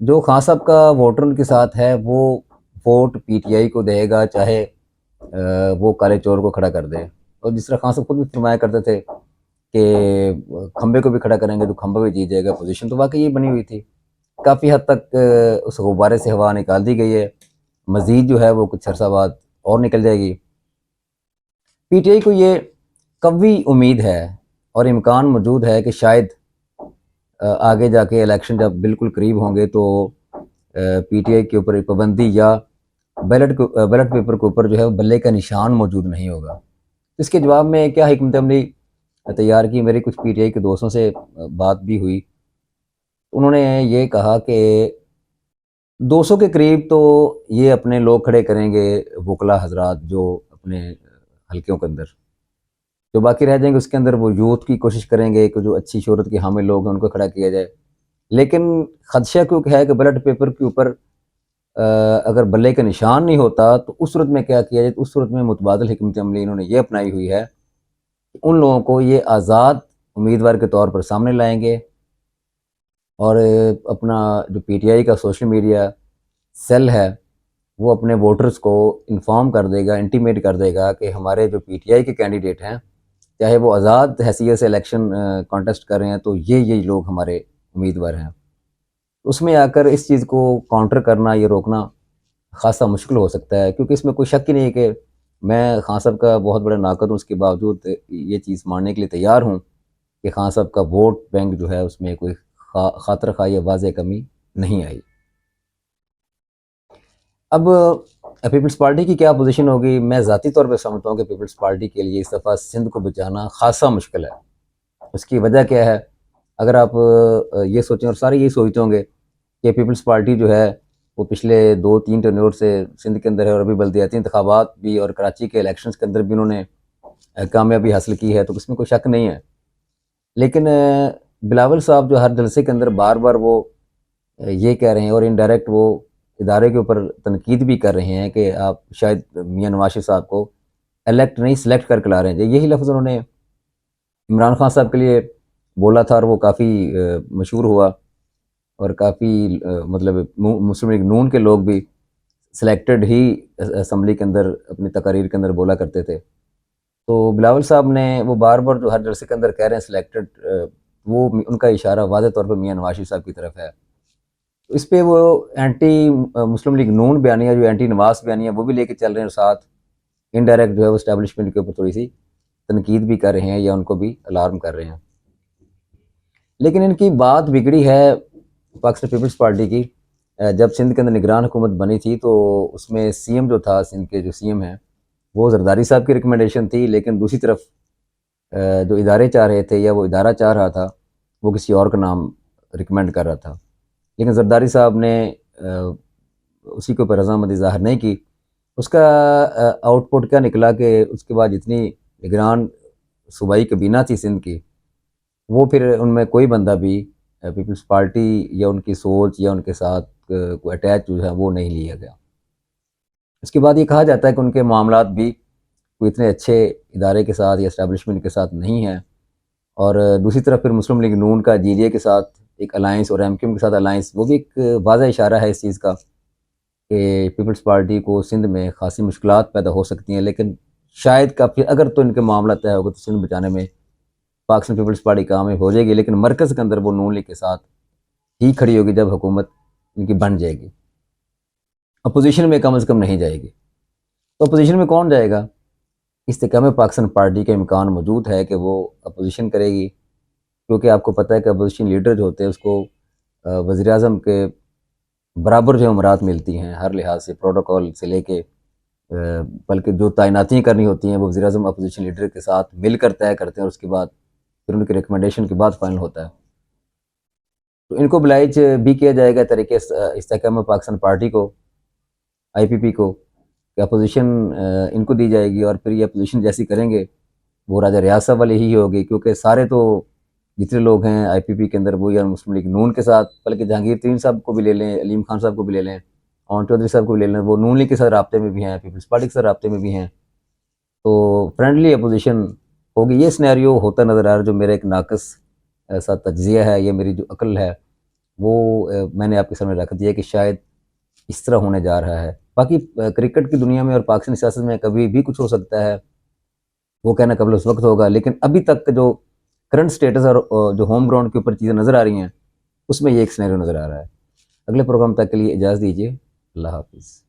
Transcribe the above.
جو خان صاحب کا ووٹر ان کے ساتھ ہے وہ ووٹ پی ٹی آئی کو دے گا، چاہے وہ کالے چور کو کھڑا کر دے. اور جس طرح خان صاحب خود بھی فرمایا کرتے تھے کہ کھمبے کو بھی کھڑا کریں گے تو کھمبا بھی جیت جائے گا پوزیشن، تو واقعی یہ بنی ہوئی تھی. کافی حد تک اس غبارے سے ہوا نکال دی گئی ہے، مزید جو ہے وہ کچھ عرصہ بعد اور نکل جائے گی. پی ٹی آئی کو یہ قوی امید ہے اور امکان موجود ہے کہ شاید آگے جا کے الیکشن جب بالکل قریب ہوں گے تو پی ٹی آئی کے اوپر پابندی یا بیلٹ پیپر کے اوپر جو ہے بلے کا نشان موجود نہیں ہوگا. اس کے جواب میں کیا حکمت عملی تیار کی، میری کچھ پی ٹی آئی کے دوستوں سے بات بھی ہوئی. انہوں نے یہ کہا کہ 200 کے قریب تو یہ اپنے لوگ کھڑے کریں گے، وکلا حضرات جو اپنے حلقوں کے اندر، جو باقی رہ جائیں گے اس کے اندر وہ یوتھ کی کوشش کریں گے کہ جو اچھی شہرت کے حامل لوگ ہیں ان کو کھڑا کیا جائے. لیکن خدشہ کیونکہ ہے کہ بیلٹ پیپر کے اوپر اگر بلے کا نشان نہیں ہوتا تو اس صورت میں کیا کیا جائے. اس صورت میں متبادل حکمت عملی انہوں نے یہ اپنائی ہوئی ہے کہ ان لوگوں کو یہ آزاد امیدوار کے طور پر سامنے لائیں گے اور اپنا جو پی ٹی آئی کا سوشل میڈیا سیل ہے وہ اپنے ووٹرز کو انفارم کر دے گا، انٹیمیٹ کر دے گا کہ ہمارے جو پی ٹی آئی کے کینڈیڈیٹ ہیں چاہے وہ آزاد حیثیت سے الیکشن کانٹیسٹ کر رہے ہیں تو یہ لوگ ہمارے امیدوار ہیں. اس میں آ کر اس چیز کو کاؤنٹر کرنا، یہ روکنا خاصا مشکل ہو سکتا ہے، کیونکہ اس میں کوئی شک ہی نہیں کہ میں خان صاحب کا بہت بڑا ناقد ہوں، اس کے باوجود یہ چیز ماننے کے لیے تیار ہوں کہ خان صاحب کا ووٹ بینک جو ہے اس میں کوئی خاطر خواہ یا واضح کمی نہیں آئی. اب پیپلز پارٹی کی کیا پوزیشن ہوگی؟ میں ذاتی طور پہ سمجھتا ہوں کہ پیپلز پارٹی کے لیے اس دفعہ سندھ کو بچانا خاصا مشکل ہے. اس کی وجہ کیا ہے؟ اگر آپ یہ سوچیں، اور سارے یہ سوچتے ہوں گے کہ پیپلز پارٹی جو ہے وہ پچھلے 2-3 ٹرنیور سے سندھ کے اندر ہے، اور ابھی بلدیاتی انتخابات بھی اور کراچی کے الیکشنز کے اندر بھی انہوں نے کامیابی حاصل کی ہے، تو اس میں کوئی شک نہیں ہے. لیکن بلاول صاحب جو ہر جلسے کے اندر بار بار وہ یہ کہہ رہے ہیں اور انڈائریکٹ وہ ادارے کے اوپر تنقید بھی کر رہے ہیں کہ آپ شاید میاں نواز شریف صاحب کو الیکٹ نہیں سلیکٹ کر کے لا رہے ہیں. یہی لفظ انہوں نے عمران خان صاحب کے لیے بولا تھا اور وہ کافی مشہور ہوا، اور کافی مطلب مسلم لیگ نون کے لوگ بھی سلیکٹڈ ہی اسمبلی کے اندر اپنی تقاریر کے اندر بولا کرتے تھے. تو بلاول صاحب نے وہ بار بار جو ہر جلسے کے اندر کہہ رہے ہیں سلیکٹڈ، وہ ان کا اشارہ واضح طور پر میاں نواز شریف صاحب کی طرف ہے. اس پہ وہ اینٹی مسلم لیگ نون بیانیہ، جو اینٹی نواز بیانیہ، وہ بھی لے کے چل رہے ہیں، اور ساتھ انڈائریکٹ جو ہے وہ اسٹیبلشمنٹ کے اوپر تھوڑی سی تنقید بھی کر رہے ہیں یا ان کو بھی الارم کر رہے ہیں. لیکن ان کی بات بگڑی ہے پاکستان پیپلز پارٹی کی جب سندھ کے اندر نگران حکومت بنی تھی، تو اس میں سی ایم جو تھا، سندھ کے جو سی ایم ہیں، وہ زرداری صاحب کی ریکمنڈیشن تھی. لیکن دوسری طرف جو ادارے چاہ رہے تھے یا وہ ادارہ چاہ رہا تھا وہ کسی اور کا نام ریکمینڈ کر رہا تھا. لیکن زرداری صاحب نے اسی کے اوپر رضامندی ظاہر نہیں کی. اس کا آؤٹ پٹ کیا نکلا کہ اس کے بعد جتنی نگران صوبائی کابینہ تھی سندھ کی، وہ پھر ان میں کوئی بندہ بھی پیپلز پارٹی یا ان کی سوچ یا ان کے ساتھ کوئی اٹیچ جو ہے وہ نہیں لیا گیا. اس کے بعد یہ کہا جاتا ہے کہ ان کے معاملات بھی کوئی اتنے اچھے ادارے کے ساتھ یا اسٹیبلشمنٹ کے ساتھ نہیں ہیں. اور دوسری طرف پھر مسلم لیگ نون کا جی کے ساتھ ایک الائنس اور ایم کیو ایم کے ساتھ الائنس، وہ بھی ایک واضح اشارہ ہے اس چیز کا کہ پیپلز پارٹی کو سندھ میں خاصی مشکلات پیدا ہو سکتی ہیں. لیکن شاید کافی اگر تو ان کے معاملہ طے ہوگا تو سندھ بچانے میں پاکستان پیپلز پارٹی کامیاب ہو جائے گی. لیکن مرکز کے اندر وہ نون لیگ کے ساتھ ہی کھڑی ہوگی جب حکومت ان کی بن جائے گی، اپوزیشن میں کم از کم نہیں جائے گی. تو اپوزیشن میں کون جائے گا؟ استحکام پاکستان پارٹی کا امکان موجود ہے کہ وہ اپوزیشن کرے گی، کیونکہ آپ کو پتہ ہے کہ اپوزیشن لیڈر جو ہوتے ہیں اس کو وزیر اعظم کے برابر جو امرات ملتی ہیں ہر لحاظ سے، پروٹوکول سے لے کے، بلکہ جو تعیناتیاں کرنی ہوتی ہیں وہ وزیر اعظم اپوزیشن لیڈر کے ساتھ مل کر طے کرتے ہیں، اور اس کے بعد پھر ان کی ریکمنڈیشن کے بعد فائنل ہوتا ہے. تو ان کو بلائج بھی کیا جائے گا طریقے استحکام پاکستان پارٹی کو، آئی پی پی کو، کہ اپوزیشن ان کو دی جائے گی، اور پھر یہ اپوزیشن جیسی کریں گے وہ راجہ ریاست والے ہی ہوگی. کیونکہ سارے تو جتنے لوگ ہیں آئی پی پی کے اندر وہ یا مسلم لیگ نون کے ساتھ، بلکہ جہانگیر ترین صاحب کو بھی لے لیں، علیم خان صاحب کو بھی لے لیں، اون چودھری صاحب کو بھی لے لیں، وہ نون لیگ کے ساتھ رابطے میں بھی ہیں، پیپلز پارٹی کے ساتھ رابطے میں بھی ہیں. تو فرینڈلی اپوزیشن ہوگی. یہ سنیریو ہوتا نظر آ رہا ہے، جو میرا ایک ناقص ایسا تجزیہ ہے، یہ میری جو عقل ہے وہ میں نے آپ کے سامنے رکھ دیا کہ شاید اس طرح ہونے جا رہا ہے. باقی کرکٹ کی دنیا میں اور پاکستانی سیاست میں کبھی بھی کچھ ہو سکتا ہے، وہ کہنا قبل اس وقت ہوگا، لیکن ابھی تک جو کرنٹ سٹیٹس اور جو ہوم گراؤنڈ کے اوپر چیزیں نظر آ رہی ہیں اس میں یہ ایک سینیریو نظر آ رہا ہے. اگلے پروگرام تک کے لیے اجازت دیجیے. اللہ حافظ.